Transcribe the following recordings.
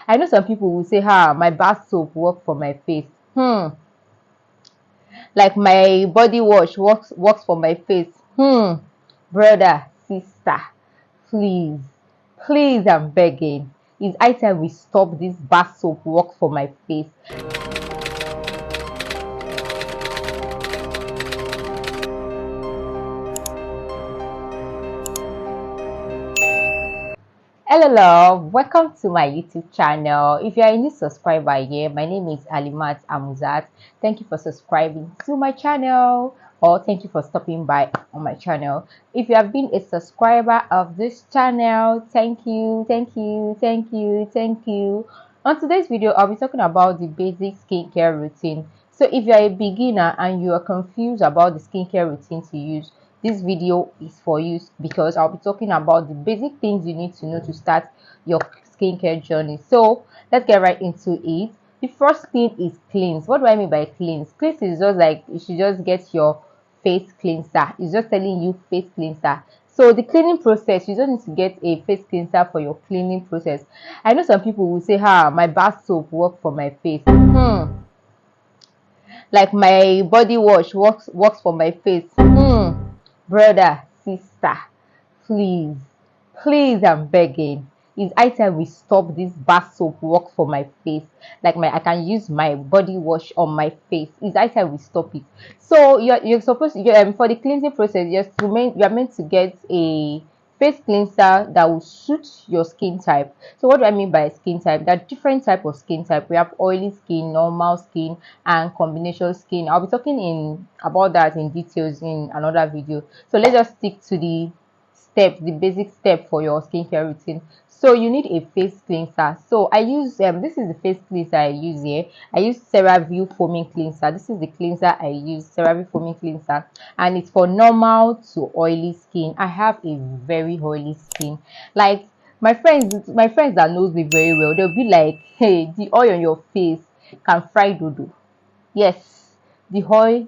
I know some people will say, my bath soap works for my face. Like my body wash works for my face. Brother, sister, please, please, I'm begging. It's high time we stop this bath soap work for my face. Hello love, welcome to my YouTube channel. If you are a new subscriber here, my name is Alimat Amuzat. Thank you for subscribing to my channel, or thank you for stopping by on my channel. If you have been a subscriber of this channel, thank you, thank you, thank you, thank you. On today's video, I'll be talking about the basic skincare routine. So if you are a beginner and you are confused about the skincare routine to use, this video is for you, because I'll be talking about the basic things you need to know to start your skincare journey. So let's get right into it. The first thing is cleanse. What do I mean by cleanse? Cleanse is just like you should just get your face cleanser. It's just telling you face cleanser. So the cleaning process, you don't need to get a face cleanser for your cleaning process. I know some people will say, my bath soap works for my face. Like my body wash works for my face. Brother, sister, please, please, I'm begging. It's high time we stop this bath soap work for my face. Like I can use my body wash on my face. It's high time we stop it. So you're supposed to, for the cleansing process, you are meant to get a face cleanser that will suit your skin type. So what do I mean by skin type? There are different type of skin type. We have oily skin, normal skin, and combination skin. I'll be talking about that in details in another video. So let's just stick to the basic step for your skincare routine. So you need a face cleanser. So I use this is the face cleanser I use here. I use CeraVe foaming cleanser. This is the cleanser I use, CeraVe foaming cleanser, and it's for normal to oily skin. I have a very oily skin. Like my friends that knows me very well, they'll be like, hey, the oil on your face can fry dodo. Yes, the oil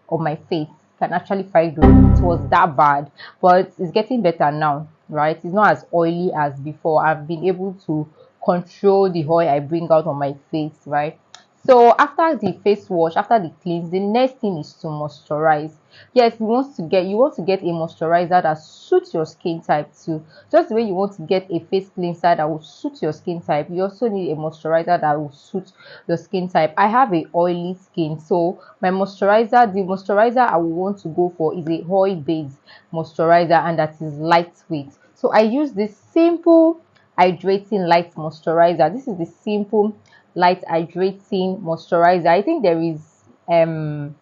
on my face can actually fry dodo. It was that bad, but it's getting better now, right? It's not as oily as before. I've been able to control the oil I bring out on my face, right? So after the face wash, after the cleanse, the next thing is to moisturize. Yes, you want to get a moisturizer that suits your skin type too. Just the way you want to get a face cleanser that will suit your skin type, you also need a moisturizer that will suit your skin type. I have a oily skin, so the moisturizer I will want to go for is a oil based moisturizer, and that is lightweight. So I use this simple hydrating light moisturizer. This is the simple light hydrating moisturizer. I think there is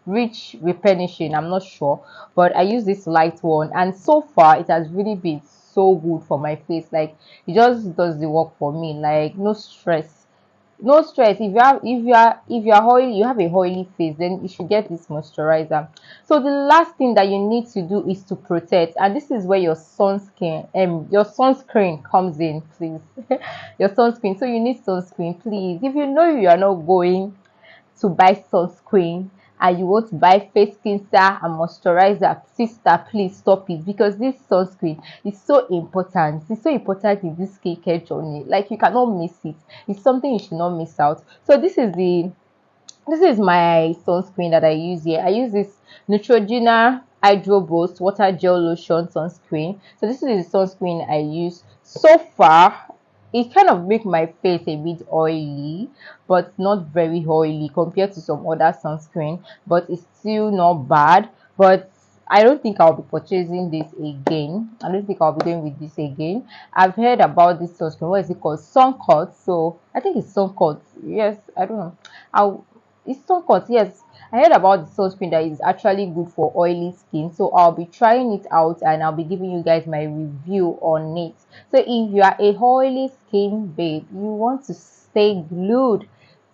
rich replenishing, I'm not sure, but I use this light one, and so far it has really been so good for my face. Like it just does the work for me. Like no stress, no stress. If you are oily, you have a oily face, then you should get this moisturizer. So the last thing that you need to do is to protect, and this is where your sunscreen comes in, please. Your sunscreen. So you need sunscreen, please. If you know you are not going to buy sunscreen and you want to buy face cleanser and moisturizer, sister, please stop it, because this sunscreen is so important. It's so important in this skincare journey. Like you cannot miss it. It's something you should not miss out. So this is my sunscreen that I use here. I use this Neutrogena Hydro Boost Water Gel Lotion sunscreen. So this is the sunscreen I use. So far, it kind of make my face a bit oily, but not very oily compared to some other sunscreen, but it's still not bad. But I don't think I'll be purchasing this again. I don't think I'll be going with this again. I've heard about this sunscreen. What is it called? Suncut. So I think it's Suncut. Yes, I don't know. It's Suncut. Yes, I heard about the sunscreen that is actually good for oily skin. So I'll be trying it out, and I'll be giving you guys my review on it. So if you are a oily skin babe, you want to stay glued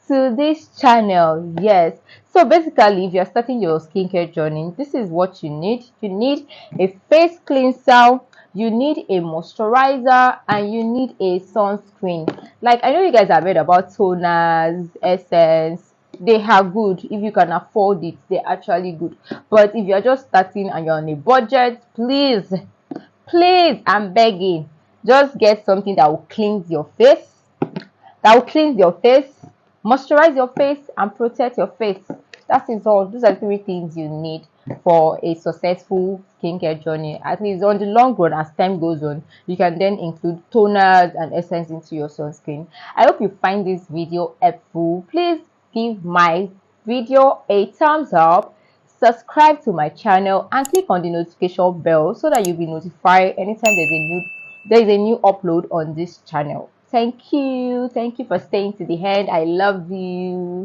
to this channel. Yes, so basically if you're starting your skincare journey, this is what you need. You need a face cleanser, you need a moisturizer, and you need a sunscreen. Like I know you guys have read about toners, essence. They are good if you can afford it. They're actually good. But if you're just starting and you're on a budget, please, I'm begging, just get something that will cleanse your face that will cleanse your face, moisturize your face, and protect your face. That is all. Those are 3 things you need for a successful skincare journey. At least on the long run, as time goes on, you can then include toners and essence into your sunscreen. I hope you find this video helpful. Please give my video a thumbs up, subscribe to my channel, and click on the notification bell so that you'll be notified anytime there's a new upload on this channel. Thank you for staying to the end. I love you.